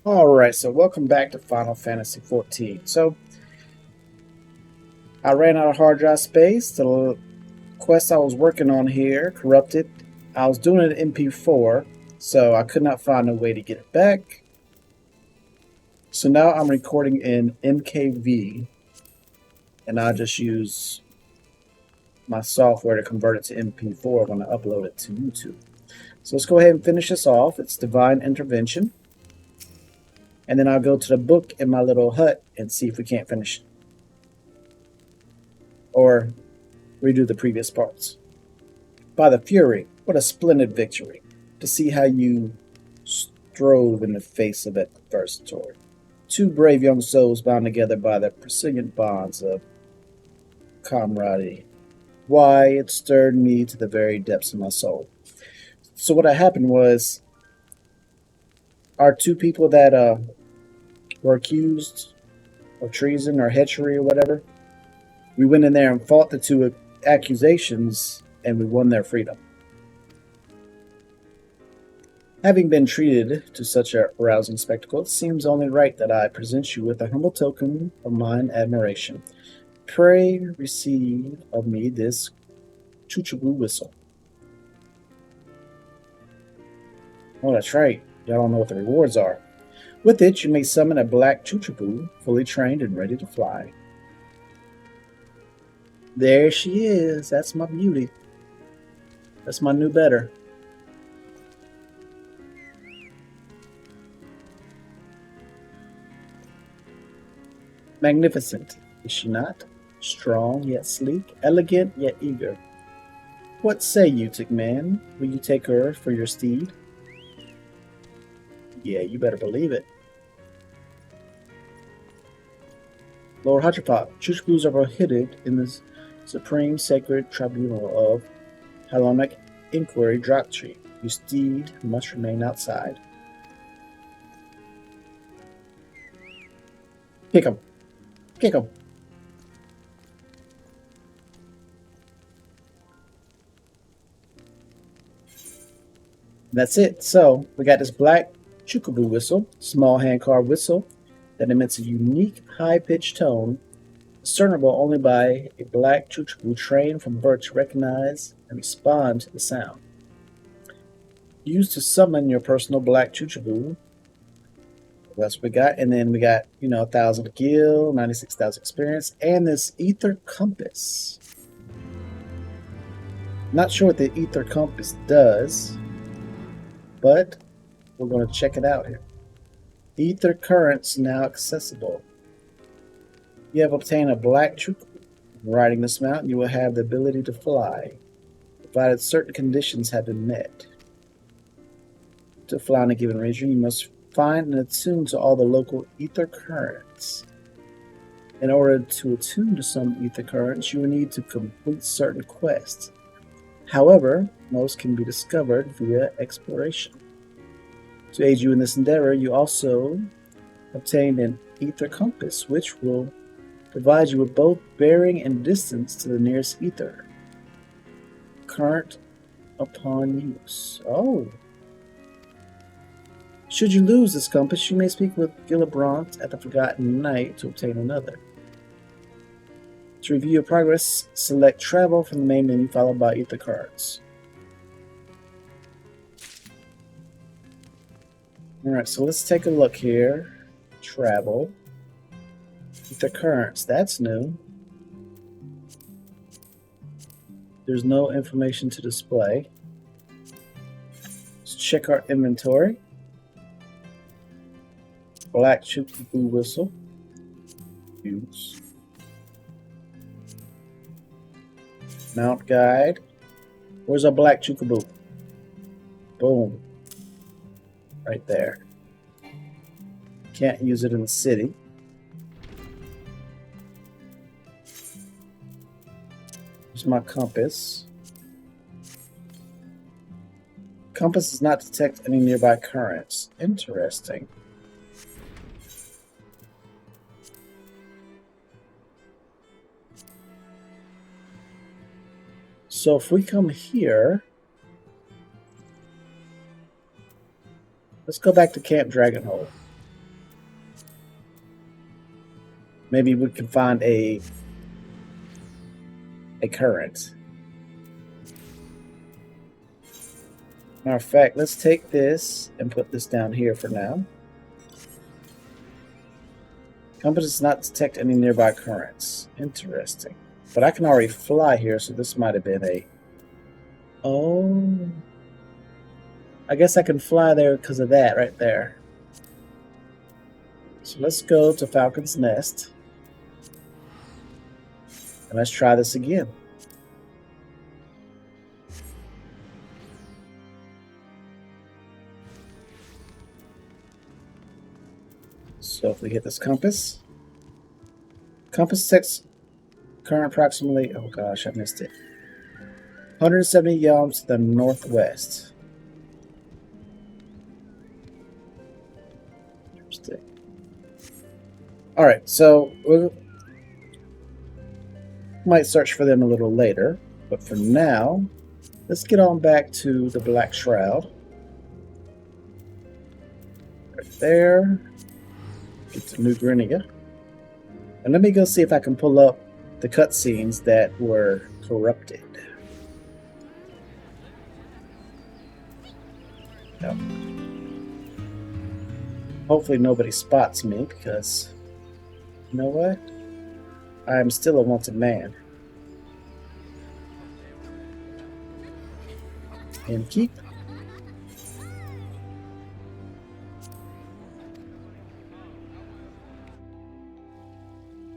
Alright, so welcome back to Final Fantasy XIV. So, I ran out of hard drive space. The quest I was working on here corrupted. I was doing it in MP4, so I could not find a way to get it back. So now I'm recording in MKV, and I just use my software to convert it to MP4 when I upload it to YouTube. So let's go ahead and finish this off. It's Divine Intervention. And then I'll go to the book in my little hut and see if we can't finish it. Or redo the previous parts. By the Fury, what a splendid victory. To see how you strove in the face of adversity. Two brave young souls bound together by the resilient bonds of camaraderie. Why, it stirred me to the very depths of my soul. So what had happened was, our two people that were accused of treason or hechery or whatever, we went in there and fought the two accusations, and we won their freedom. Having been treated to such a rousing spectacle, it seems only right that I present you with a humble token of mine admiration. Pray receive of me this choo-choo whistle. Oh, that's right. Y'all don't know what the rewards are. With it, you may summon a black choo-choo fully trained and ready to fly. There she is. That's my beauty. That's my new better. Magnificent, is she not? Strong yet sleek, elegant yet eager. What say you, Tickman? Will you take her for your steed? Yeah, you better believe it. Lord Hotchpot, choo-choos are prohibited in the Supreme Sacred Tribunal of Hellenic Inquiry Doctrine. Your steed must remain outside. Kick him. Kick him. That's it. So, we got this black choo-choo whistle, small hand-carved whistle, that emits a unique high-pitched tone, discernible only by a black choo-choo trained from birth to recognize and respond to the sound. Used to summon your personal black choo-choo. That's what we got. And then we got, 1,000 gil, 96,000 experience, and this ether compass. Not sure what the ether compass does, but we're going to check it out here. Ether currents now accessible. You have obtained a black choo-choo. Riding this mountain, you will have the ability to fly, provided certain conditions have been met. To fly in a given region, you must find and attune to all the local ether currents. In order to attune to some ether currents, you will need to complete certain quests. However, most can be discovered via exploration. To aid you in this endeavor, you also obtained an ether compass, which will provide you with both bearing and distance to the nearest ether current upon use. Oh. Should you lose this compass, you may speak with Gillibrant at the Forgotten Night to obtain another. To review your progress, select Travel from the main menu, followed by Ether Cards. Alright, so let's take a look here. Travel. Ether Currents, that's new. There's no information to display. Let's check our inventory. Black choo-choo whistle. Use. Mount guide. Where's our black choo-choo? Boom. Right there. Can't use it in the city. Here's my compass. Compass does not detect any nearby currents. Interesting. So if we come here, let's go back to Camp Dragonhold. maybe we can find a current. Matter of fact, let's take this and put this down here for now. Compass does not detect any nearby currents. Interesting. But I can already fly here, so this might have been a... Oh. I guess I can fly there because of that right there. So let's go to Falcon's Nest. And let's try this again. So if we hit this compass. Compass detects current approximately... Oh gosh, I missed it. 170 yalms to the northwest. Interesting. Alright, so we might search for them a little later. But for now, let's get on back to the Black Shroud. Right there. Get to New Grinia. And let me go see if I can pull up the cutscenes that were corrupted. No. Hopefully nobody spots me because, you know what? I am still a wanted man. And keep.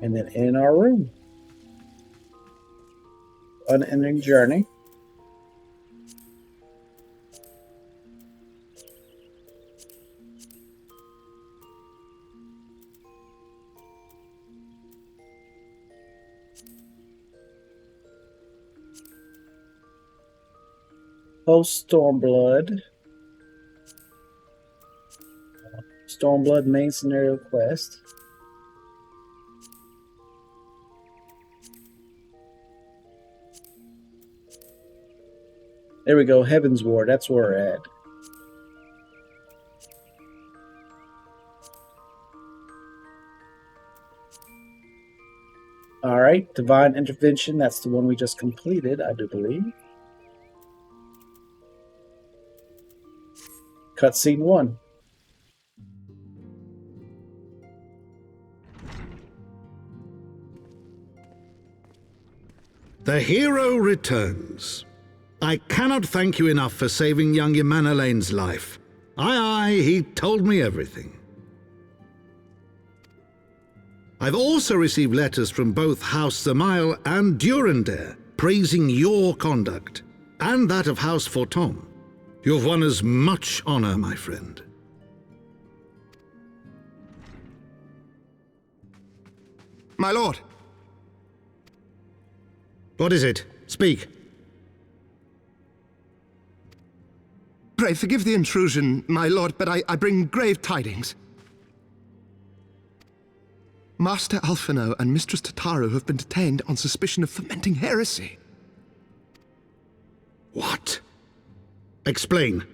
And then in our room. Unending journey. Post Stormblood. Stormblood main scenario quest. There we go, Heaven's Ward, that's where we're at. Alright, Divine Intervention, that's the one we just completed, I do believe. Cutscene 1. The hero returns. I cannot thank you enough for saving young Emanalane's life. Aye, he told me everything. I've also received letters from both House Zamail and Durandare praising your conduct, and that of House Fortom. You've won us much honor, my friend. My lord! What is it? Speak. Pray forgive the intrusion, my lord, but I bring grave tidings. Master Alphino and Mistress Tataru have been detained on suspicion of fomenting heresy. What? Explain.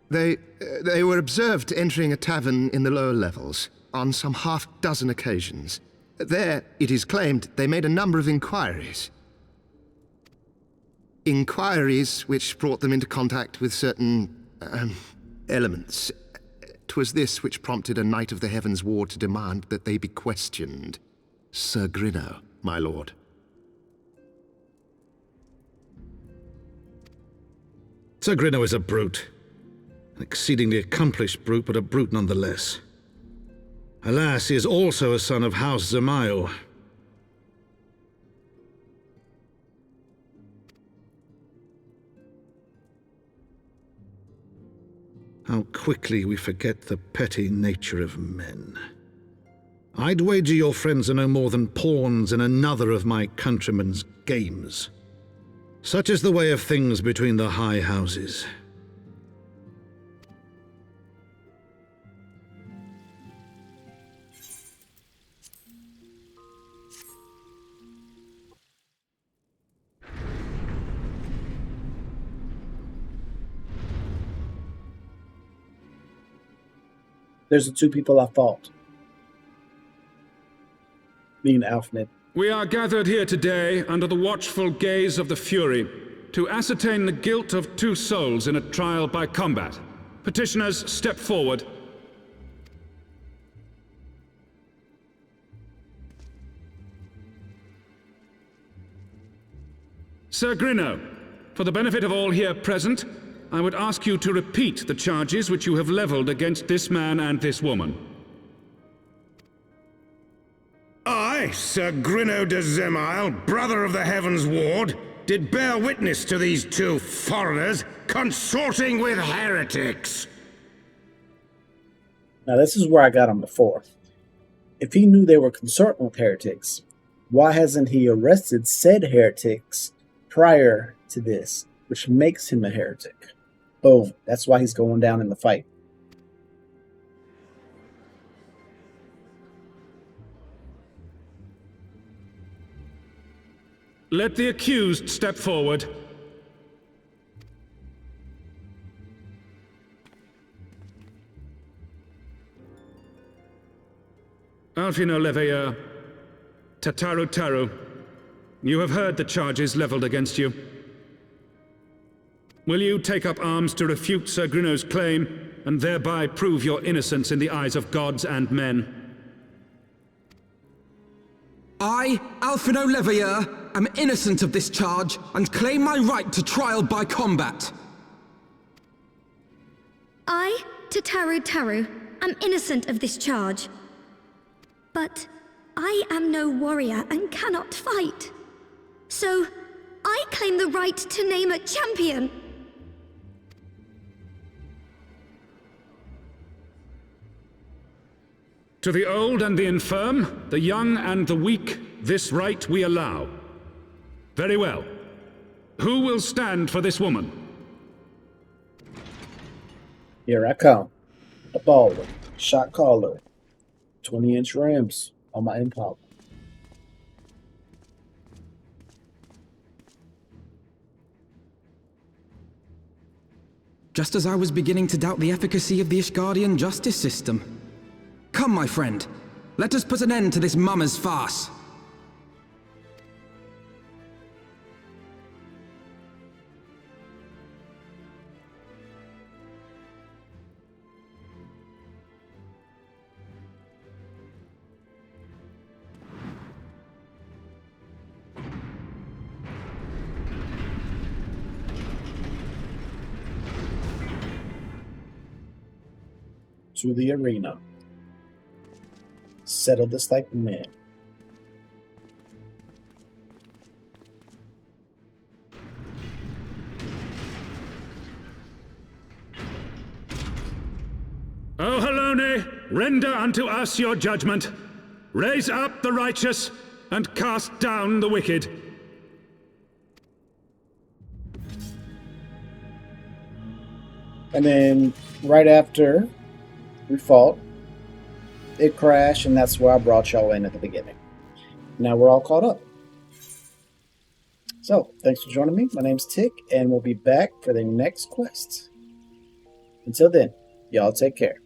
They were observed entering a tavern in the lower levels on some half-dozen occasions. There, it is claimed, they made a number of inquiries. Inquiries which brought them into contact with certain elements. 'Twas this which prompted a Knight of the Heavens Ward to demand that they be questioned. Sir Grinno, my lord. Sir Grinno is a brute. An exceedingly accomplished brute, but a brute nonetheless. Alas, he is also a son of House Zamail. How quickly we forget the petty nature of men. I'd wager your friends are no more than pawns in another of my countrymen's games. Such is the way of things between the high houses. There's the two people I fought. Mean Alfred. We are gathered here today under the watchful gaze of the Fury to ascertain the guilt of 2 souls in a trial by combat. Petitioners, step forward. Sir Grinno, for the benefit of all here present, I would ask you to repeat the charges which you have leveled against this man and this woman. I, Sir Grinno de Zemile, brother of the Heavens Ward, did bear witness to these 2 foreigners consorting with heretics. Now this is where I got him before. If he knew they were consorting with heretics, why hasn't he arrested said heretics prior to this, which makes him a heretic? Boom. That's why he's going down in the fight. Let the accused step forward. Alfino Leveilleur, Tataru Taru, you have heard the charges leveled against you. Will you take up arms to refute Sir Grinno's claim, and thereby prove your innocence in the eyes of gods and men? I, Alfino Leveilleur, am innocent of this charge, and claim my right to trial by combat. I, Tataru Taru, am innocent of this charge. But I am no warrior and cannot fight. So, I claim the right to name a champion. To the old and the infirm, the young and the weak, this right we allow. Very well. Who will stand for this woman? Here I come. A baller, shot caller, 20-inch rims on my Impala. Just as I was beginning to doubt the efficacy of the Ishgardian justice system. Come, my friend. Let us put an end to this mummer's farce. To the arena. Settle this like men. O Halone, render unto us your judgment. Raise up the righteous, and cast down the wicked. And then, right after we fought, it crashed, and that's where I brought y'all in at the beginning. Now we're all caught up. So, thanks for joining me. My name's Tick, and we'll be back for the next quest. Until then, y'all take care.